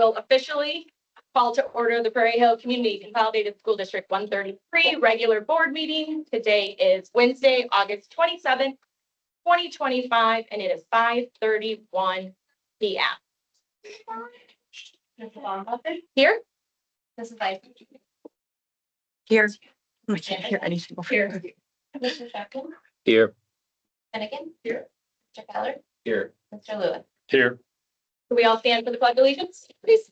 Will officially call to order the Prairie Hill Community Consolidated School District 133 regular board meeting. Today is Wednesday, August 27th, 2025, and it is 5:31 p.m. Here? This is like Here. I can't hear anything over here. Mr. Sheplin? Here. Finnegan? Here. Mr. Keller? Here. Mr. Lewis? Here. Do we all stand for the pledge of allegiance, please?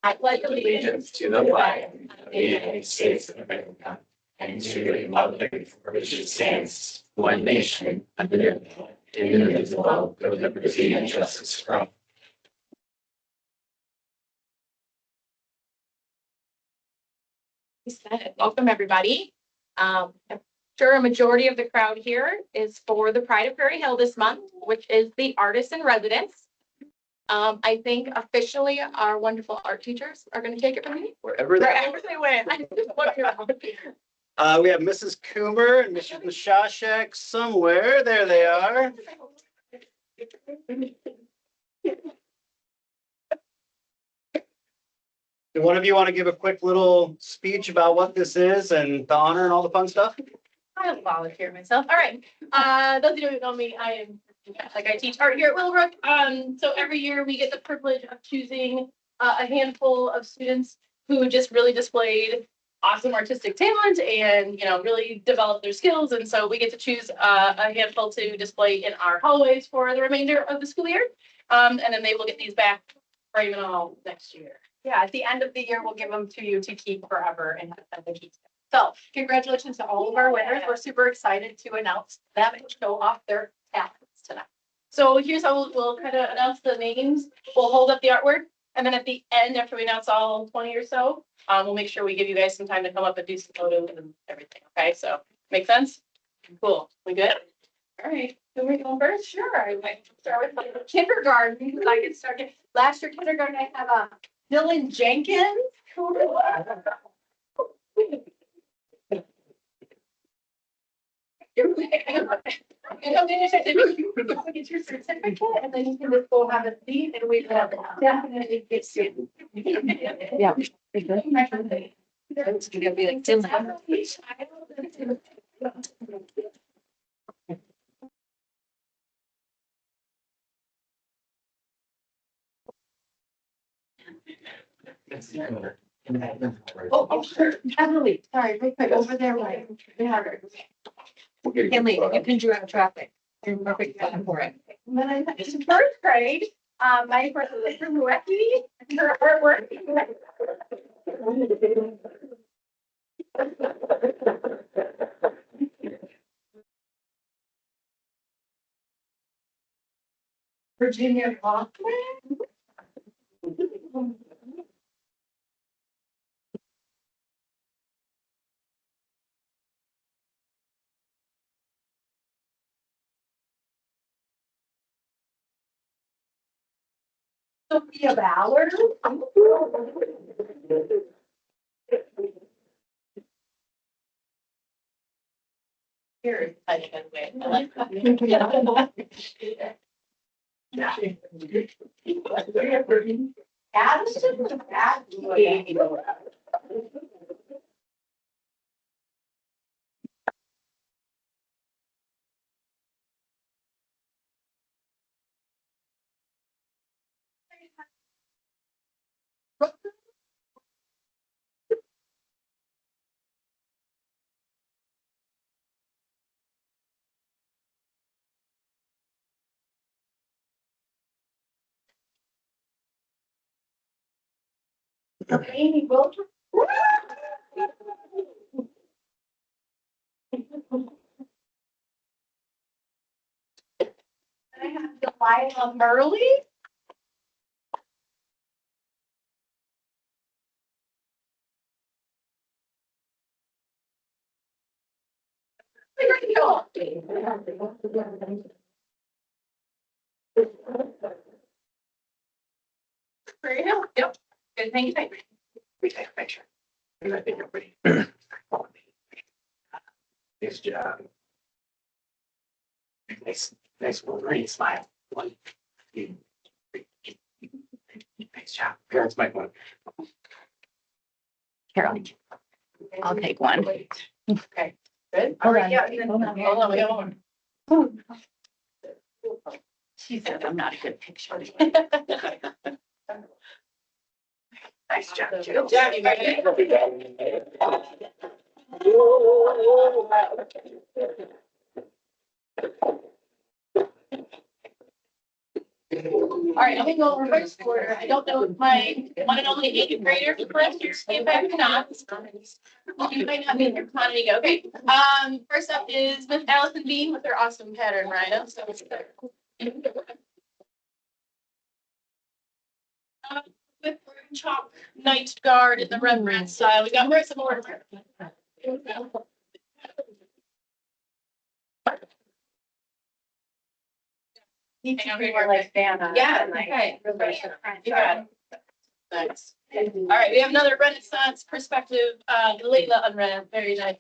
I pledge allegiance To the flag of the United States of America and to the republic for which it stands, one nation, under God, indivisible, with liberty and justice for all. Welcome, everybody. I'm sure a majority of the crowd here is for the Pride of Prairie Hill this month, which is the artists in residence. I think officially our wonderful art teachers are going to take it from me. Wherever They went. I just looked around. We have Mrs. Coomer and Mrs. Mashashek somewhere. There they are. Do one of you want to give a quick little speech about what this is and the honor and all the fun stuff? I'll volunteer myself. All right. Those of you who know me, I teach art here at Willowbrook. So every year we get the privilege of choosing a handful of students who just really displayed awesome artistic talent and, really developed their skills. And so we get to choose a handful to display in our hallways for the remainder of the school year. And then they will get these back frame and all next year. Yeah, at the end of the year, we'll give them to you to keep forever and have them keep. So congratulations to all of our winners. We're super excited to announce them and show off their talents tonight. So here's how we'll kind of announce the names. We'll hold up the artwork. And then at the end, after we announce all 20 or so, we'll make sure we give you guys some time to come up and do some photos and everything. Okay, so make sense? Cool. We good? All right. Who are we going first? Sure, I might start with kindergarten because I can start. Last year kindergarten, I have Dylan Jenkins. Get your certificate and then you can just go have a seat and we will definitely get you. Yeah. It's gonna be like Dylan. Oh, sure. Emily, sorry, real quick, over there, right? Kinley, you can direct traffic. You're perfect for it. And then I went to first grade. My first was from Lucky. Her artwork. Virginia Kaufman. Sophia Ballard. Here, I like that. Addison. Amy Wilter. I have Delilah Murley. Yep. Good thing. We take a picture. And I think everybody. Nice job. Nice Wolverine smile. 1, 2, 3. Parents might want. Carol, I'll take one. Okay, good. Hold All right, on, yeah, and then- hold on. Hold on, we got one. She said I'm not a good picture. Nice job, Jill. Good job, you made it. All right, I'm gonna go reverse order. I don't know if my one and only eighth grader for last year's came back or not. You might not be in your quantity. Okay, first up is Miss Allison Bean with her awesome pattern rhino. So with chalk night guard in the Rembrandt style. We got her some more. Need to be more like Vanna. Yeah, like, okay. really You got it. Nice. All right, we have another Renaissance perspective, Layla unread, very nice.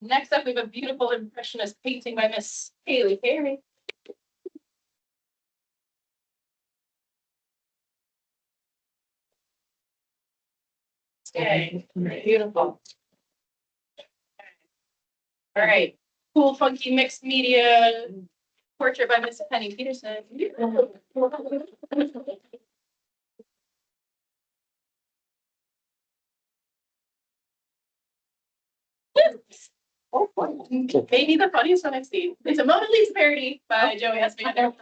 Next up, we have a beautiful impressionist painting by Miss Haley Carey. Okay, beautiful. All right, cool, funky mixed media portrait by Miss Penny Peterson. Maybe the funniest one I've seen. It's a Mona Lisa parody by Joey Esmander.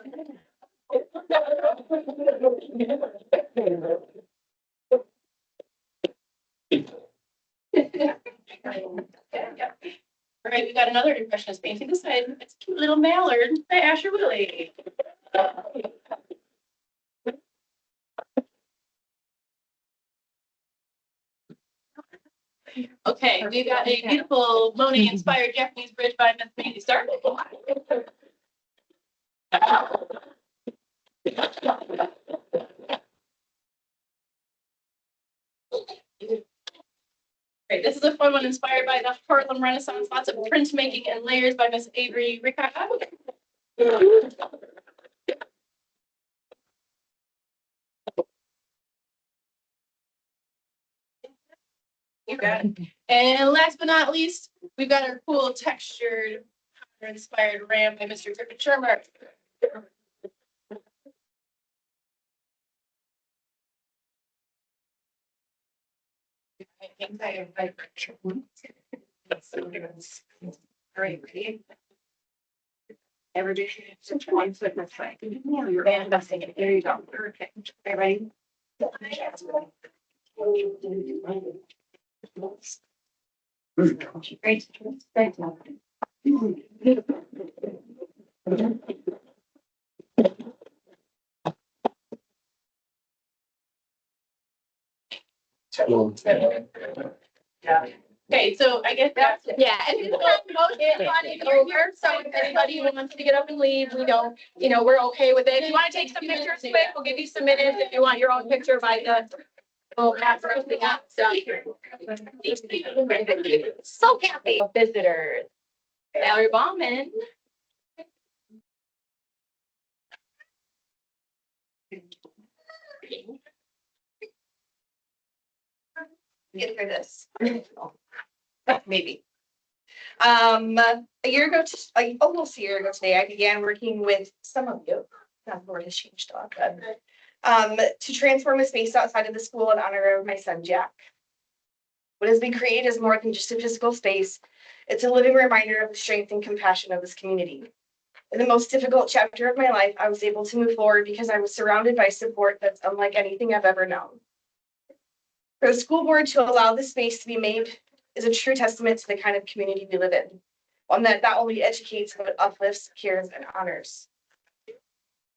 All right, we got another impressionist painting. This time, it's a cute little mallard by Asher Willie. Okay, we've got a beautiful Monet-inspired Japanese bridge by Miss Mandy Stark. Great, this is a fun one inspired by the Harlem Renaissance. Lots of printmaking and layers by Miss Avery Ricotta. You got it. And last but not least, we've got our cool textured inspired ram by Mr. Griffin Shermer. I think I have my picture. All right, ready? Everybody, since you're one foot, that's fine. You're manifesting it. There you go. Perfect. Okay, ready? Great. Great. Yeah. Okay, so I guess that's, Yeah, and we don't have to vote in on it over, so if anybody wants to get up and leave, we don't, we're okay with it. If you want to take some pictures quick, we'll give you some minutes. If you want your own picture by the. Oh, that's everything up, so. So happy. Visitors. Valerie Bauman. Get through this. Maybe. A year ago, almost a year ago today, I began working with some of you. That word has changed a lot, but, to transform a space outside of the school in honor of my son, Jack. What has been created is more than just a physical space. It's a living reminder of the strength and compassion of this community. In the most difficult chapter of my life, I was able to move forward because I was surrounded by support that's unlike anything I've ever known. For the school board to allow this space to be made is a true testament to the kind of community we live in. One that not only educates, but uplifts, cares, and honors.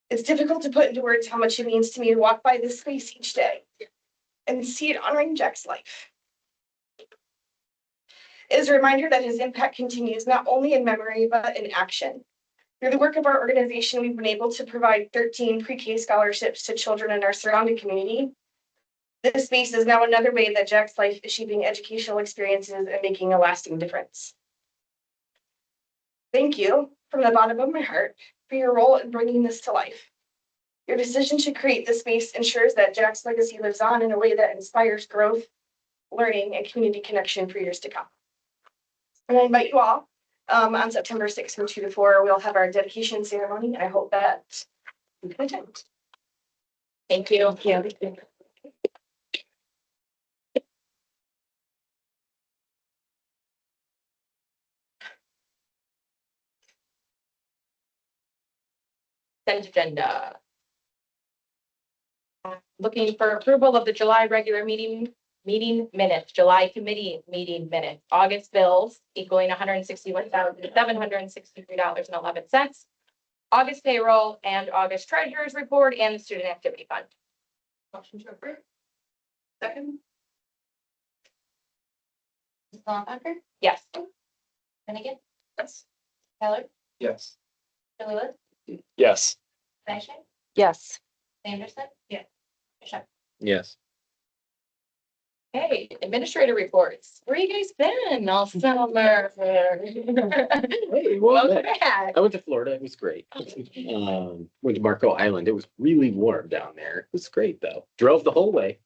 It's difficult to put into words how much it means to me to walk by this space each day and see it honoring Jack's life. It is a reminder that his impact continues not only in memory, but in action. Through the work of our organization, we've been able to provide 13 pre-K scholarships to children in our surrounding community. This space is now another way that Jack's life is shaping educational experiences and making a lasting difference. Thank you from the bottom of my heart for your role in bringing this to life. Your decision to create this space ensures that Jack's legacy lives on in a way that inspires growth, learning, and community connection for years to come. And I invite you all on September 6th from 2 to 4. We'll have our dedication ceremony, and I hope that you can attend. Thank you. Consent agenda. Looking for approval of the July regular meeting minutes, July committee meeting minutes, August bills equaling $161,763.11. August payroll and August treasurer's report and the student activity fund. Motion to approve. Second. Mrs. Longbacker, Yes. Finnegan, Yes. Keller, Yes. Chilliwood, Yes. Fleischman, Yes. Anderson. Yeah. Bishop. Yes. Hey, administrator reports. Where you guys been all summer? Hey, Welcome back. I went to Florida. It was great. Went to Marco Island. It was really warm down there. It was great though. Drove the whole way.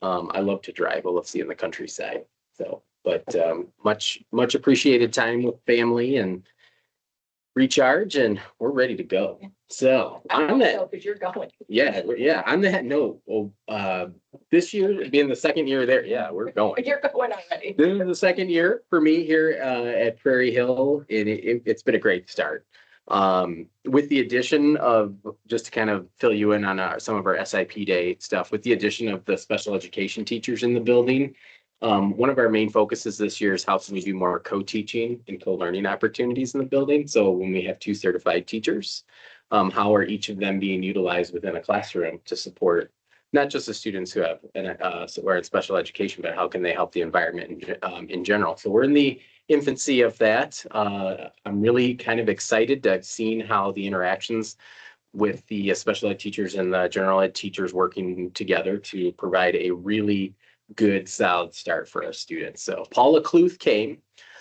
I love to drive. I love seeing the countryside. So, but much appreciated time with family and recharge, and we're ready to go. So on that, Because you're going. yeah. On that note, this year being the second year there, yeah, we're going. You're going already. This is the second year for me here at Prairie Hill, and it's been a great start. With the addition of, just to kind of fill you in on some of our SIP day stuff, with the addition of the special education teachers in the building, one of our main focuses this year is how can we do more co-teaching and co-learning opportunities in the building. So when we have 2 certified teachers, how are each of them being utilized within a classroom to support not just the students who have who are in special education, but how can they help the environment in general? So we're in the infancy of that. I'm really kind of excited to have seen how the interactions with the special ed teachers and the general ed teachers working together to provide a really good, solid start for our students. So Paula Cluth came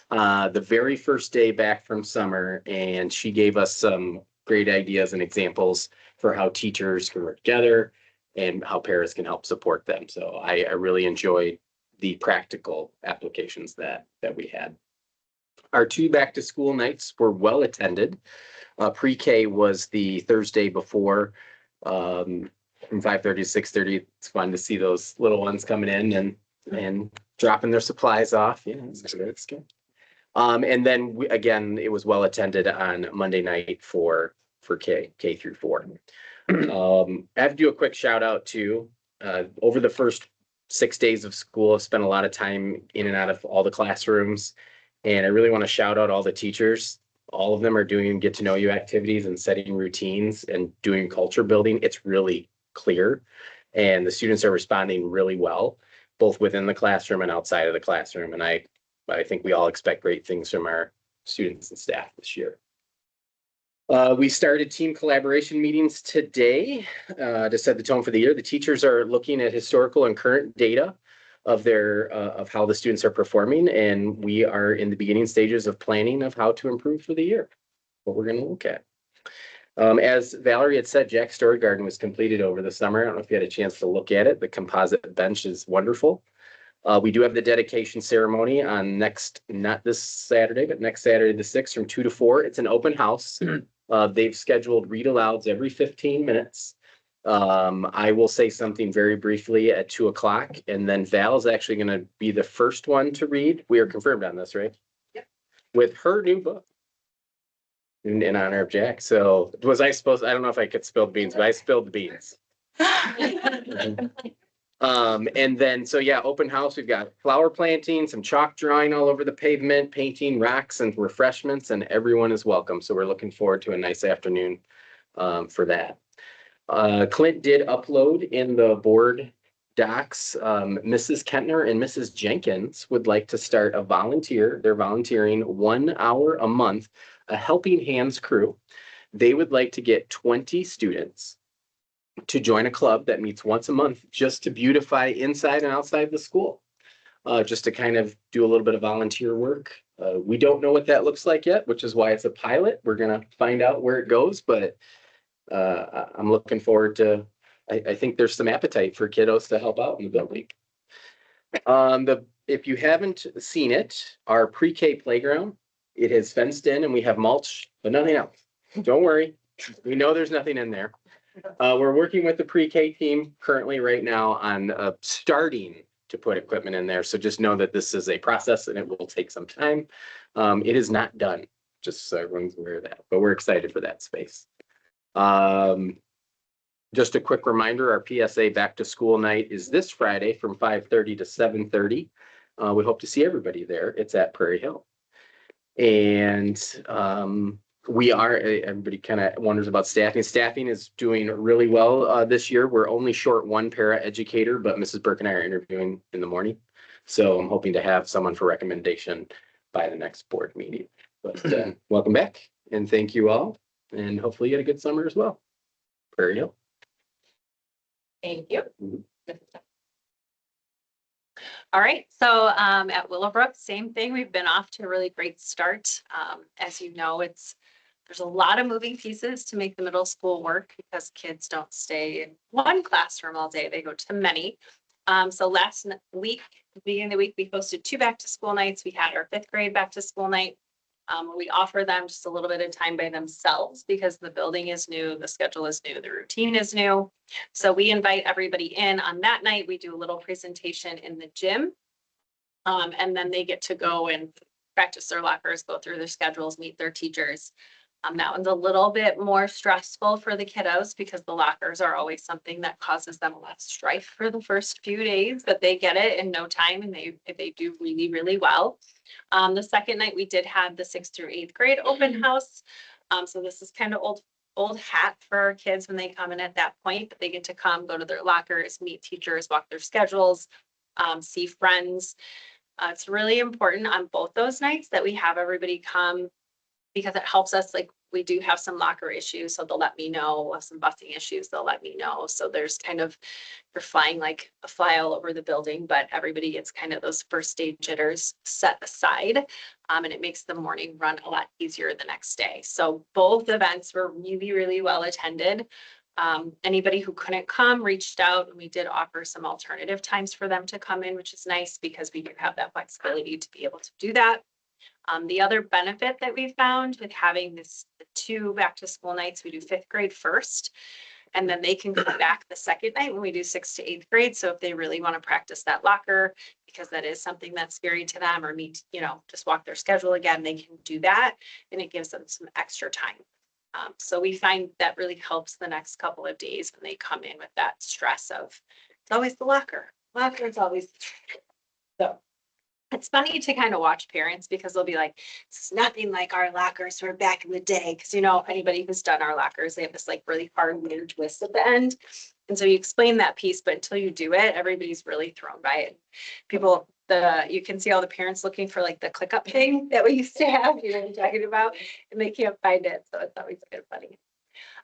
the very first day back from summer, and she gave us some great ideas and examples for how teachers can work together and how paras can help support them. So I really enjoyed the practical applications that we had. Our 2 back to school nights were well attended. Pre-K was the Thursday before, from 5:30 to 6:30. It's fun to see those little ones coming in and dropping their supplies off. Yeah, it's good. And then again, it was well attended on Monday night for K through 4. I have to do a quick shout out to over the first 6 days of school. I've spent a lot of time in and out of all the classrooms, and I really want to shout out all the teachers. All of them are doing get to know you activities and setting routines and doing culture building. It's really clear, and the students are responding really well, both within the classroom and outside of the classroom. And I think we all expect great things from our students and staff this year. We started team collaboration meetings today to set the tone for the year. The teachers are looking at historical and current data of of how the students are performing, and we are in the beginning stages of planning of how to improve for the year, what we're going to look at. As Valerie had said, Jack's Story Garden was completed over the summer. I don't know if you had a chance to look at it. The composite bench is wonderful. We do have the dedication ceremony on not this Saturday, but next Saturday, the 6th from 2 to 4. It's an open house. They've scheduled read alouds every 15 minutes. I will say something very briefly at 2 o'clock, and then Val is actually going to be the first one to read. We are confirmed on this, right? Yep. With her new book in honor of Jack. So was I supposed, I don't know if I could spill the beans, but I spilled the beans. And then, so yeah, open house, we've got flower planting, some chalk drawing all over the pavement, painting, rocks and refreshments, and everyone is welcome. So we're looking forward to a nice afternoon for that. Clint did upload in the board docs. Mrs. Kentner and Mrs. Jenkins would like to start they're volunteering 1 hour a month, a helping hands crew. They would like to get 20 students to join a club that meets once a month just to beautify inside and outside the school. Just to kind of do a little bit of volunteer work We don't know what that looks like yet, which is why it's a pilot. We're gonna find out where it goes, but I'm looking forward to, I think there's some appetite for kiddos to help out in the building. If you haven't seen it, our pre-K playground, it has fenced in and we have mulch, but nothing else. Don't worry. We know there's nothing in there. We're working with the pre-K team currently right now on starting to put equipment in there. So just know that this is a process and it will take some time. It is not done, just so everyone's aware of that, but we're excited for that space. Just a quick reminder, our PSA back to school night is this Friday from 5:30 to 7:30. We hope to see everybody there. It's at Prairie Hill. And everybody kind of wonders about staffing. Staffing is doing really well this year. We're only short one para educator, but Mrs. Burke and I are interviewing in the morning. So I'm hoping to have someone for recommendation by the next board meeting. But welcome back and thank you all. And hopefully you had a good summer as well. Prairie Hill. Thank you. All right, so at Willowbrook, same thing. We've been off to a really great start. As you know, there's a lot of moving pieces to make the middle school work because kids don't stay in one classroom all day. They go to many. So last week, beginning of the week, we hosted 2 back to school nights. We had our 5th grade back to school night. We offer them just a little bit of time by themselves because the building is new, the schedule is new, the routine is new. So we invite everybody in on that night. We do a little presentation in the gym. And then they get to go and practice their lockers, go through their schedules, meet their teachers. That one's a little bit more stressful for the kiddos because the lockers are always something that causes them a lot of strife for the first few days, but they get it in no time and they do really, really well. The second night we did have the 6th through 8th grade open house. So this is kind of old hat for our kids when they come in at that point, but they get to come, go to their lockers, meet teachers, walk their schedules, see friends. It's really important on both those nights that we have everybody come because it helps us, like we do have some locker issues, so they'll let me know, some busing issues, they'll let me know. So there's kind of, you're flying like a fly all over the building, but everybody gets kind of those first day jitters set aside. And it makes the morning run a lot easier the next day. So both events were really, really well attended. Anybody who couldn't come reached out and we did offer some alternative times for them to come in, which is nice because we do have that flexibility to be able to do that. The other benefit that we found with having the 2 back to school nights, we do 5th grade first, and then they can come back the second night when we do 6th to 8th grade. So if they really want to practice that locker, because that is something that's scary to them, or meet, just walk their schedule again, they can do that. And it gives them some extra time. So we find that really helps the next couple of days when they come in with that stress of, it's always the locker. Locker is always, so. It's funny to kind of watch parents because they'll be like, it's nothing like our lockers were back in the day. Because, anybody who's done our lockers, they have this like really hard weird twist at the end. And so you explain that piece, but until you do it, everybody's really thrown by it. You can see all the parents looking for like the click up thing that we used to have, what I'm talking about, and they can't find it. So it's always kind of funny.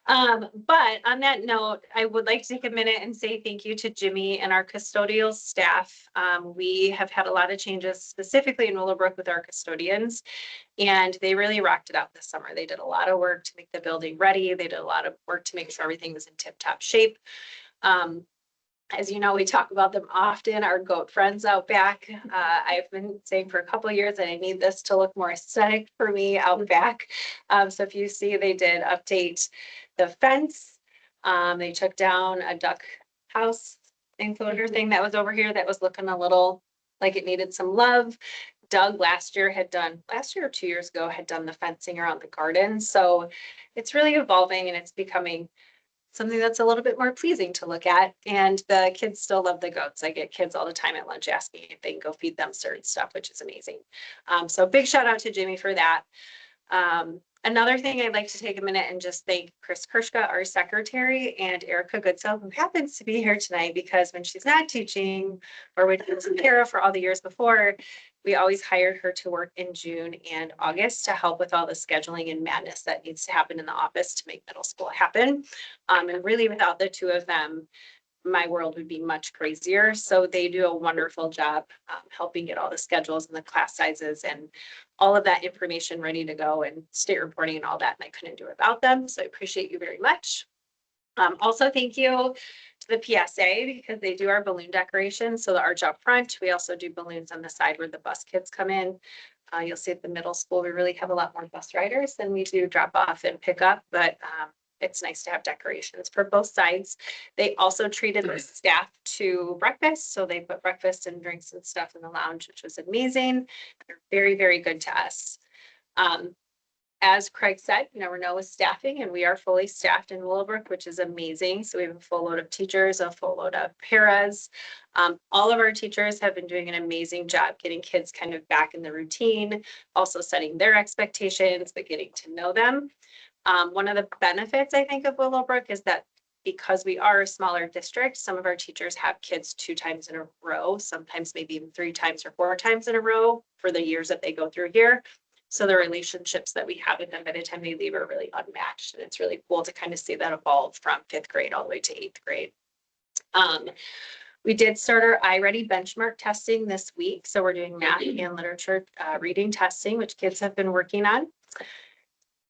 But on that note, I would like to take a minute and say thank you to Jimmy and our custodial staff. We have had a lot of changes specifically in Willowbrook with our custodians, and they really rocked it out this summer. They did a lot of work to make the building ready. They did a lot of work to make sure everything was in tip-top shape. As you know, we talk about them often, our goat friends out back. I've been saying for a couple of years that I need this to look more aesthetic for me out back. So if you see, they did update the fence. They took down a duck house enclosure thing that was over here that was looking a little like it needed some love. Doug last year or 2 years ago, had done the fencing around the garden. So it's really evolving and it's becoming something that's a little bit more pleasing to look at. And the kids still love the goats. I get kids all the time at lunch asking if they can go feed them certain stuff, which is amazing. So big shout out to Jimmy for that. Another thing I'd like to take a minute and just thank Chris Kershka, our secretary, and Erica Goodsell, who happens to be here tonight because when she's not teaching or with Kara for all the years before, we always hired her to work in June and August to help with all the scheduling and madness that needs to happen in the office to make middle school happen. And really without the two of them, my world would be much crazier. So they do a wonderful job helping get all the schedules and the class sizes and all of that information ready to go and state reporting and all that. And I couldn't do it without them. So I appreciate you very much. Also, thank you to the PSA because they do our balloon decorations. So the arch up front, we also do balloons on the side where the bus kids come in. You'll see at the middle school, we really have a lot more bus riders than we do drop off and pick up, but it's nice to have decorations for both sides. They also treated the staff to breakfast. So they put breakfast and drinks and stuff in the lounge, which was amazing. They're very, very good to us. As Craig said, you never know with staffing, and we are fully staffed in Willowbrook, which is amazing. So we have a full load of teachers, a full load of paras. All of our teachers have been doing an amazing job getting kids kind of back in the routine, also setting their expectations, but getting to know them. One of the benefits, I think, of Willowbrook is that because we are a smaller district, some of our teachers have kids 2 times in a row, sometimes maybe even 3 times or 4 times in a row for the years that they go through here. So the relationships that we have with them by the time they leave are really unmatched. And it's really cool to kind of see that evolve from 5th grade all the way to 8th grade. We did start our iReady benchmark testing this week. So we're doing math and literature reading testing, which kids have been working on.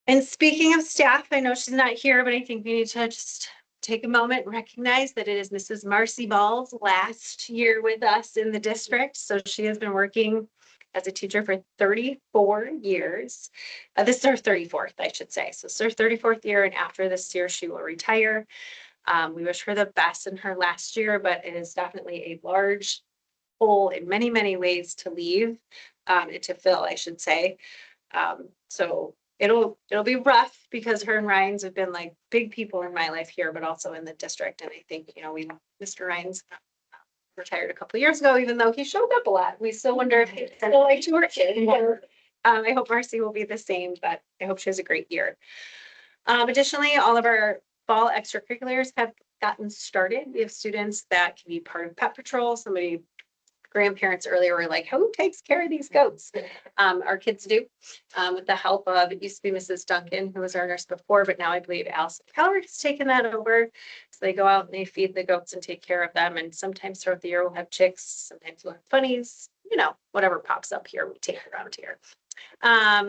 And speaking of staff, I know she's not here, but I think we need to just take a moment and recognize that it is Mrs. Marcy Ball's last year with us in the district. So she has been working as a teacher for 34 years. This is her 34th, I should say. So it's her 34th year, and after this year, she will retire. We wish her the best in her last year, but it is definitely a large hole in many, many ways to leave and to fill, I should say. So it'll be rough because her and Ryan's have been like big people in my life here, but also in the district. And I think, you know, Mr. Ryan's retired a couple of years ago, even though he showed up a lot. We still wonder if he'd still like to work here. I hope Marcy will be the same, but I hope she has a great year. Additionally, all of our fall extracurriculars have gotten started. We have students that can be part of Pet Patrol. Grandparents earlier were like, who takes care of these goats? Our kids do, with the help of, it used to be Mrs. Duncan, who was our nurse before, but now I believe Allison Keller has taken that over. So they go out and they feed the goats and take care of them. And sometimes throughout the year we'll have chicks, sometimes we'll have bunnies, you know, whatever pops up here, we take around here.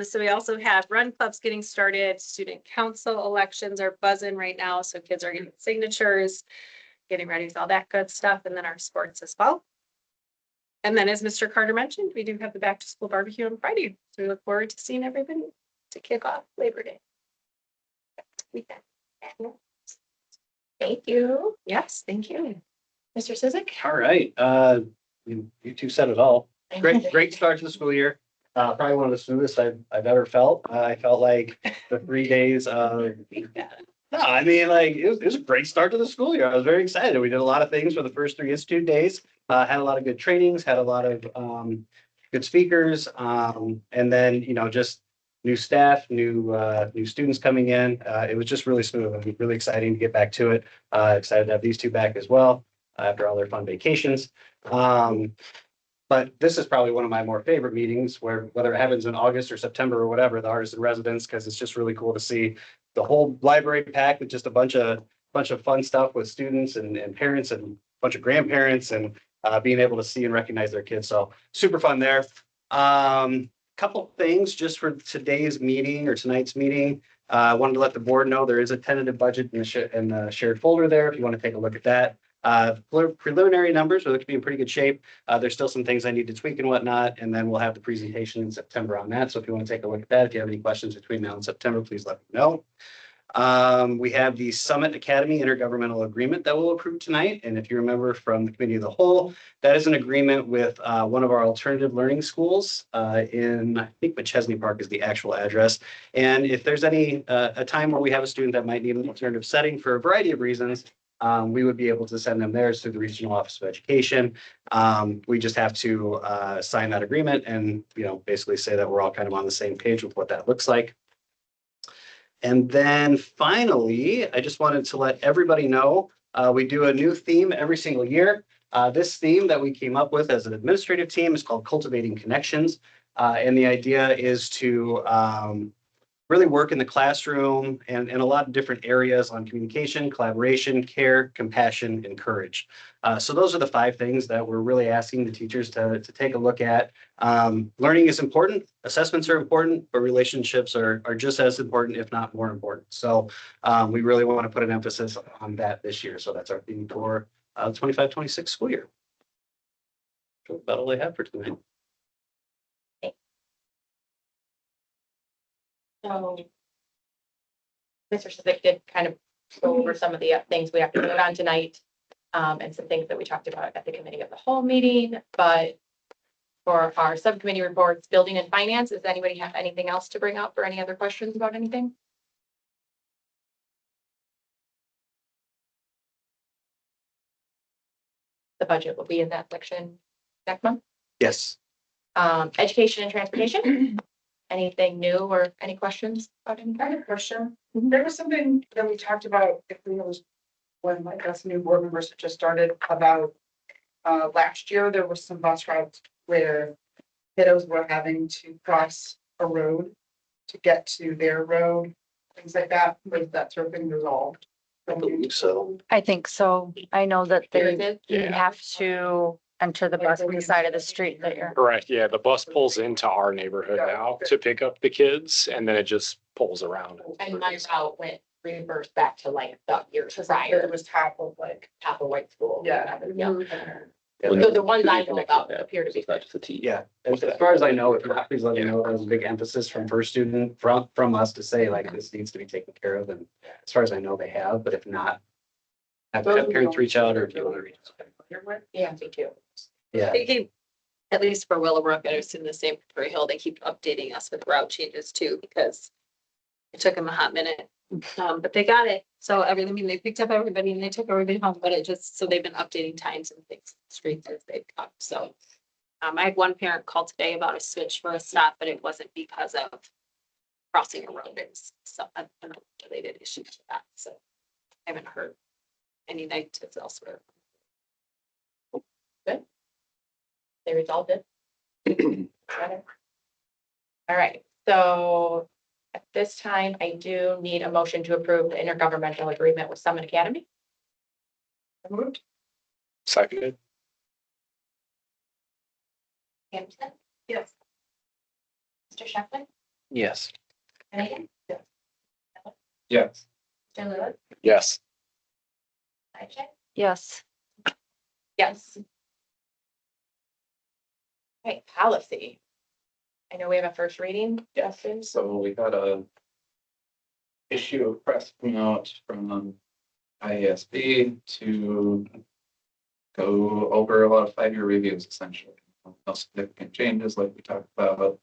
So we also have run clubs getting started. Student council elections are buzzing right now. So kids are getting signatures, getting ready with all that good stuff. And then our sports as well. And then, as Mr. Carter mentioned, we do have the back to school barbecue on Friday. So we look forward to seeing everybody to kick off Labor Day weekend. Thank you. Yes, thank you. Mr. Sizik? All right, you two said it all. Great start to the school year. Probably one of the smoothest I've ever felt. I felt like the 3 days of, no, I mean, like, it was a great start to the school year. I was very excited. We did a lot of things for the first 3 institute days. Had a lot of good trainings, had a lot of good speakers, and then, you know, just new staff, new students coming in. It was just really smooth and really exciting to get back to it. Excited to have these two back as well after all their fun vacations. But this is probably one of my more favorite meetings, where whether it happens in August or September or whatever, the artists in residence, because it's just really cool to see the whole library packed with just a bunch of fun stuff with students and parents and a bunch of grandparents, and being able to see and recognize their kids. So super fun there. Couple things just for today's meeting or tonight's meeting. I wanted to let the board know there is a tentative budget in the shared folder there if you want to take a look at that. Preliminary numbers are looking to be in pretty good shape. There's still some things I need to tweak and whatnot, and then we'll have the presentation in September on that. So if you want to take a look at that, if you have any questions between now and September, please let me know. We have the Summit Academy Intergovernmental Agreement that we'll approve tonight. And if you remember from the Committee of the Whole, that is an agreement with one of our alternative learning schools in, I think, McChesney Park is the actual address. And if there's any a time where we have a student that might need an alternative setting for a variety of reasons, we would be able to send them theirs through the Regional Office of Education. We just have to sign that agreement and, you know, basically say that we're all kind of on the same page with what that looks like. And then finally, I just wanted to let everybody know, we do a new theme every single year. This theme that we came up with as an administrative team is called Cultivating Connections. And the idea is to really work in the classroom and a lot of different areas on communication, collaboration, care, compassion, and courage. So those are the 5 things that we're really asking the teachers to take a look at. Learning is important, assessments are important, but relationships are just as important, if not more important. So we really want to put an emphasis on that this year. So that's our theme for 25-26 school year. So about all I have for tonight. So Mr. Civic did kind of go over some of the things we have to vote on tonight, and some things that we talked about at the committee of the whole meeting, but for our subcommittee reports, building and finance, does anybody have anything else to bring up or any other questions about anything? The budget will be in that section next month. Yes. Education and transportation. Anything new or any questions about I anything? have a question. There was something that we talked about, if we was, when I guess new board members had just started about, last year, there was some bus routes where kiddos were having to cross a road to get to their road, things like that. Was that sort of thing resolved? I believe so. I think so. I know that There they it is. you have to enter the bus on the side of the street that you're. Correct, yeah, the bus pulls into our neighborhood now to pick up the kids and then it just pulls around. And my route went reversed back to like the years It prior, was top of like, top of White School. Yeah. So the ones I know about appear to be. Yeah, as far as I know, if not, please let me know. That was a big emphasis from first student, from us to say like, this needs to be taken care of. And as far as I know, they have, but if not, have parents reach out or if you want to reach out. Yeah, me too. Yeah, They keep, at least for Willowbrook, I assume the same for Prairie Hill, they keep updating us with route changes too, because it took them a hot minute. But they got it. So everything, I mean, they picked up everybody and they took everybody home, but it just, so they've been updating times and things, streets as they've come. So I had one parent call today about a switch for a stop, but it wasn't because of crossing a road. It's some related issue to that. So I haven't heard any negatives elsewhere. They resolved it. Got it. All right, so at this time, I do need a motion to approve the intergovernmental agreement with Summit Academy. moved. Seconded, Anderson, Yes. Mr. Shepley, Yes. Megan, yes. Mr. Lewis, Yes. IJ? Yes. Yes. Okay, policy. I know we have a first reading. Justin. So we got a issue of press coming out from IASB to go over a lot of 5-year reviews essentially. No significant changes like we talked about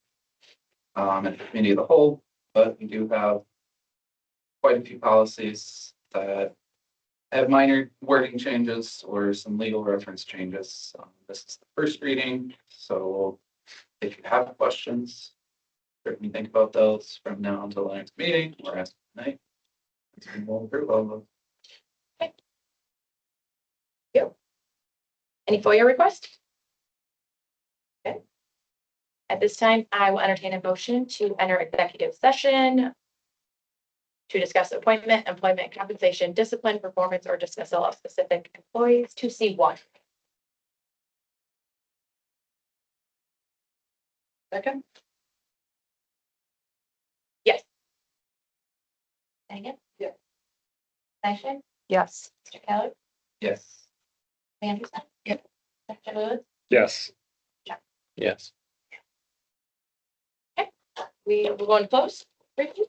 in the committee of the whole, but we do have quite a few policies that have minor wording changes or some legal reference changes. This is the first reading, so if you have questions, certainly think about those from now until the next meeting or ask tonight. We'll go through all of them. Any FOIA request? Okay. At this time, I will entertain a motion to enter executive session to discuss appointment, employment, compensation, discipline, performance, or dismissal of specific employees. 2C1. Second? Yes. Megan? Yeah. Session? Yes. Mr. Keller? Yes. Anderson? Yep. Dr. Lewis? Yes. Yes. We will go into close. Briefly.